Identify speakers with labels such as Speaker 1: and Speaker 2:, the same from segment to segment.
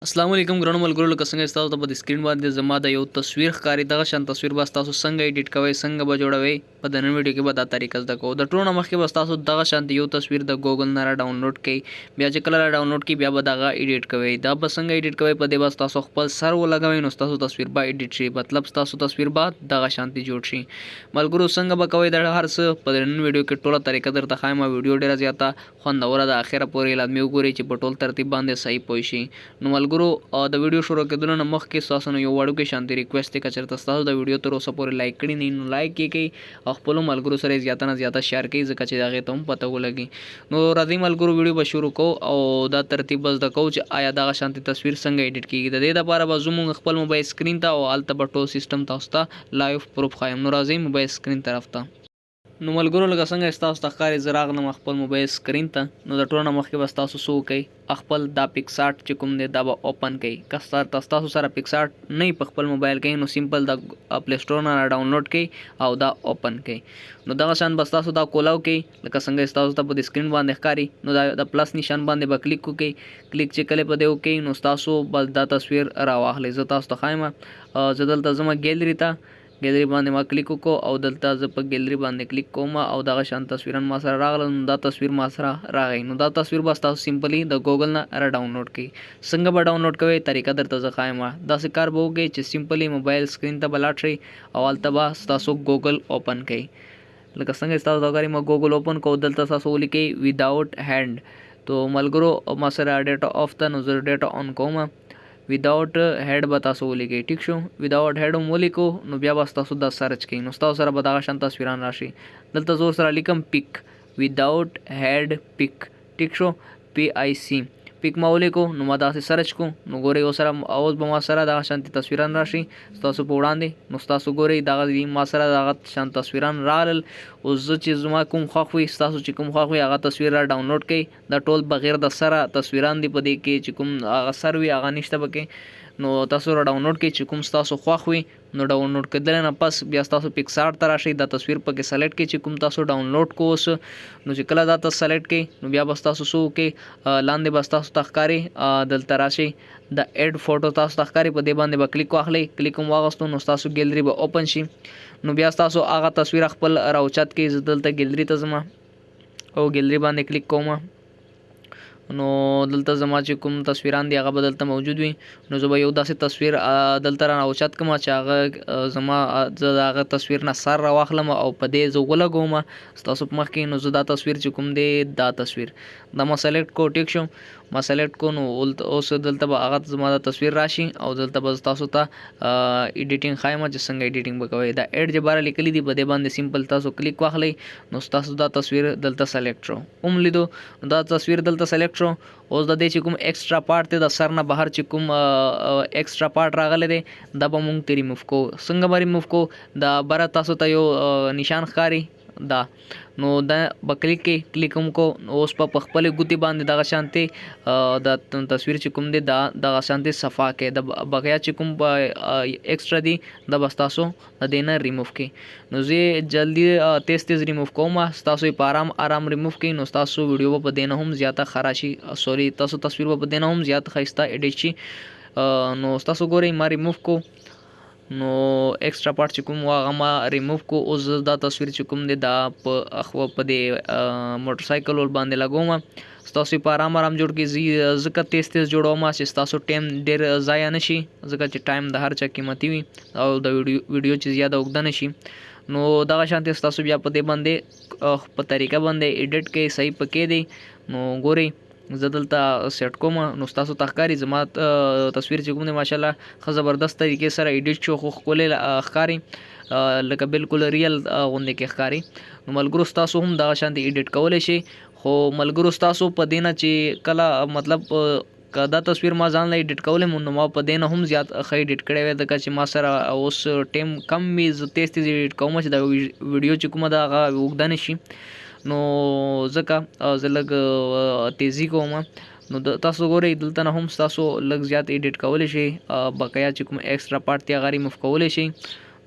Speaker 1: अस्सलाम वालेकुम ګرانو ملګرو لکه څنګه تاسو ته په سکرین باندې زما د یو تصویر ښکاری دغه شان تصویر به تاسو څنګه ایډیټ کوئ څنګه به جوړوي په د نن ویډیو کې به دا طریقه زده کوو د ټولو مخکې به تاسو دغه شان یو تصویر د ګوګل نه را ډاونلوډ کړئ بیا چې کله را ډاونلوډ کړئ بیا به دغه ایډیټ کوئ دا به څنګه ایډیټ کوئ په دې به تاسو خپل سر ولګوئ نو تاسو تصویر به ایډیټ شي مطلب تاسو تصویر به دغه شانتي جوړ شي ملګرو څنګه به کوئ د هر څه په نن ویډیو کې ټوله طریقه درته ښایم ویډیو ډیره زیاته خوندوره د اخره پورې لازمي وګورئ چې په ټول ترتیب باندې صحیح پوه شي نو ملګرو د ویډیو شروع کېدو نه مخکې تاسو نو یو وړوکی شانتي ریکوست دی که چېرته ستاسو د ویډیو تر اوسه پورې لایک کړي نه نو لایک یې کړئ او خپلو ملګرو سره یې زیاته نه زیاته شیر کړئ ځکه چې د هغې ته هم پته ولګي نو راځئ ملګرو ویډیو به شروع کوو او دا ترتیب به زده کوو چې آیا دغه شانتي تصویر څنګه ایډیټ کېږي د دې دپاره به زموږ خپل موبایل سکرین ته او هلته به ټول سیسټم تاسو ته لایو پروف ښایم نو راځئ موبایل سکرین طرف ته نو ملګرو لکه څنګه ستاسو ته ښکاري زه راغلم خپل موبایل سکرین ته نو د ټولو نه مخکې به ستاسو څه وکئ خپل دا پکسارټ چې کوم دی دا به اوپن کړئ که ستاسو سره پکسارټ نه په خپل موبایل کې نو سمپل د پلی سټور نه ډاونلوډ کړئ او دا اوپن کړئ نو دغه شان به ستاسو دا کولاو کړئ لکه څنګه ستاسو ته په د سکرین باندې ښکاري نو دا د پلس نشان باندې به کلیک وکړئ کلیک چې کله په دې وکړئ نو ستاسو بس دا تصویر راواخلئ زه تاسو ته ښایم زه دلته ځم ګیلري ته ګیلري باندې ما کلیک وکړو او دلته زه په ګیلري باندې کلیک کوم او دغه شان تصویران ما سره راغله نو دا تصویر ما سره راغی نو دا تصویر به تاسو سمپلی د ګوګل نه را ډاونلوډ کړئ څنګه به ډاونلوډ کوئ طریقه درته زه ښایم داسې کار به وکړئ چې سمپلی موبایل سکرین ته به لاړ شئ او هلته به ستاسو ګوګل اوپن کړئ لکه څنګه ستاسو ته ښکاري ما ګوګل اوپن کوو دلته تاسو ولیکئ وداوټ هینډ تو ملګرو ما سره ډیټا آف ته نو زه ډیټا آن کوم وداوټ هیډ به تاسو ولیکئ ټیک شو وداوټ هیډ هم ولیکو نو بیا به تاسو دا سرچ کړئ نو ستاسو سره به دغه شان تصویران راشي دلته زه سره لیکم پیک وداوټ هیډ پیک ټیک شو پی آی سی پیک ما ولیکو نو ما داسې سرچ کو نو ګورئ اوس به ما سره دغه شانتي تصویران راشي ستاسو په وړاندې نو ستاسو ګورئ دغه ما سره دغه شان تصویران راغلل اوس زه چې زما کوم خوښ وي ستاسو چې کوم خوښ وي هغه تصویر را ډاونلوډ کړئ دا ټول بغیر د سره تصویران دي په دې کې چې کوم هغه سر وي هغه نشته پکې نو تاسو را ډاونلوډ کړئ چې کوم ستاسو خوښ وي نو ډاونلوډ کېدل نه پس بیا تاسو پکسارټ ته راشئ دا تصویر پکې سلیکټ کړئ چې کوم تاسو ډاونلوډ کو اوس نو چې کله دا تاسو سلیکټ کړئ نو بیا به تاسو څه وکړئ لاندې به تاسو ته ښکاري دلته راشئ د ایډ فوټو تاسو ته ښکاري په دې باندې به کلیک واخلئ کلیک هم واغستو نو ستاسو ګیلري به اوپن شي نو بیا تاسو هغه تصویر خپل راوچت کړئ زه دلته ګیلري ته ځم او ګیلري باندې کلیک کوم نو دلته زما چې کوم تصویران دي هغه به دلته موجود وي نو زه به یو داسې تصویر دلته را اوچت کړم چې هغه زما زه د هغه تصویر نه سر راواخلم او په دې زه ولګوم ستاسو په مخ کې نو زه دا تصویر چې کوم دی دا تصویر دا ما سلیکټ کو ټیک شو ما سلیکټ کو نو اوس دلته به هغه زما د تصویر راشي او دلته به تاسو ته ایډیټینګ ښایم چې څنګه ایډیټینګ به کوئ دا ایډ چې باره لیکلي دي په دې باندې سمپل تاسو کلیک واخلئ نو ستاسو دا تصویر دلته سلیکټ شو هم لیدو دا تصویر دلته سلیکټ شو اوس د دې چې کوم ایکسټرا پارټ دی د سر نه بهر چې کوم ایکسټرا پارټ راغلی دی دا به مونږ ته ریموف کوو څنګه به ریموف کوو دا بره تاسو ته یو نشان ښکاري دا نو دا به کلیک کې کلیک هم کو اوس په خپل ګوتې باندې دغه شانتي د تصویر چې کوم دی دا دغه شانتي صفا کې د بقیا چې کوم ایکسټرا دی دا به تاسو د دې نه ریموف کړئ نو زه جلدی تیز ریموف کوم تاسو یې په آرام ریموف کړئ نو تاسو ویډیو په دې نه هم زیاته خراشي سوري تاسو تصویر په دې نه هم زیات ښایسته ایډیټ شي نو تاسو ګورئ ما ریموف کو نو ایکسټرا پارټ چې کوم هغه ما ریموف کو اوس دا تصویر چې کوم دی دا په دې موټر سایکل ور باندې لګوم ستاسو په آرام جوړ کړئ ځکه تیز جوړوم چې ستاسو ټایم ډېر ضایع نه شي ځکه چې ټایم د هر چا قیمتي وي او د ویډیو چې زیاته اوږده نه شي نو دغه شانتي ستاسو بیا په دې باندې په طریقه باندې ایډیټ کړئ صحیح پکې دی نو ګورئ زه دلته سیټ کوم نو ستاسو ته ښکاري زما تصویر چې کوم دی ماشاءالله ښه زبردست طریقې سره ایډیټ شو خو ښکلی ښکاري لکه بالکل ریل غوندې کې ښکاري نو ملګرو ستاسو هم دغه شانتي ایډیټ کولی شئ خو ملګرو ستاسو په دې نه چې کله مطلب که دا تصویر ما ځان له ایډیټ کولی نو ما په دې نه هم زیات ښه ایډیټ کړی وی ځکه چې ما سره اوس ټایم کم وي زه تیز ایډیټ کوم چې دا ویډیو چې کومه ده هغه اوږده نه شي نو ځکه زه لږ تیزی کوم نو تاسو ګورئ دلته نه هم تاسو لږ زیات ایډیټ کولی شئ بقیا چې کوم ایکسټرا پارټ دی هغه ریموف کولی شئ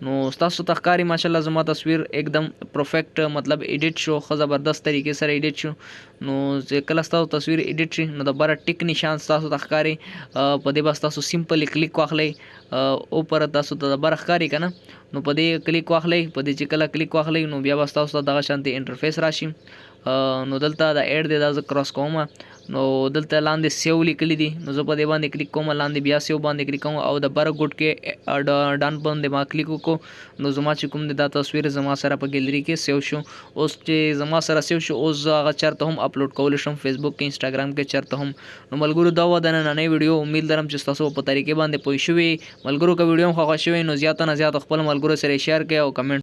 Speaker 1: نو تاسو ته ښکاري ماشاءالله زما تصویر एकदम پرفیکټ مطلب ایډیټ شو خو زبردست طریقې سره ایډیټ شو. نو چې کله تاسو تصویر ایډیټ شي نو د بره ټیک نشان تاسو ته ښکاري په دې بس تاسو سمپل کلیک واخلئ او پر تاسو ته د بره ښکاري کنه نو په دې کلیک واخلئ په دې چې کله کلیک واخلئ نو بیا بس تاسو ته دغه شانتي انټرفیس راشي. نو دلته د اډ دی دا زه کراس کوم نو دلته لاندې سیو لیکلی دي نو زه په دې باندې کلیک کوم لاندې بیا سیو باندې کلیک کوم او د بره ګوټ کې ډن باندې ما کلیک وکړو نو زما چې کوم دی دا تصویر زما سره په ګیلري کې سیو شو. اوس چې زما سره سیو شو اوس زه هغه چېرته هم اپلوډ کولی شم فیسبوک کې انسټاګرام کې چېرته هم. نو ملګرو دا وه د نننۍ ویډیو امید لرم چې ستاسو په طریقې باندې پوه شوي ملګرو که ویډیو هم خوښه شوې نو زیاته نه زیاته خپلو ملګرو سره یې شیر کړئ او کمنټ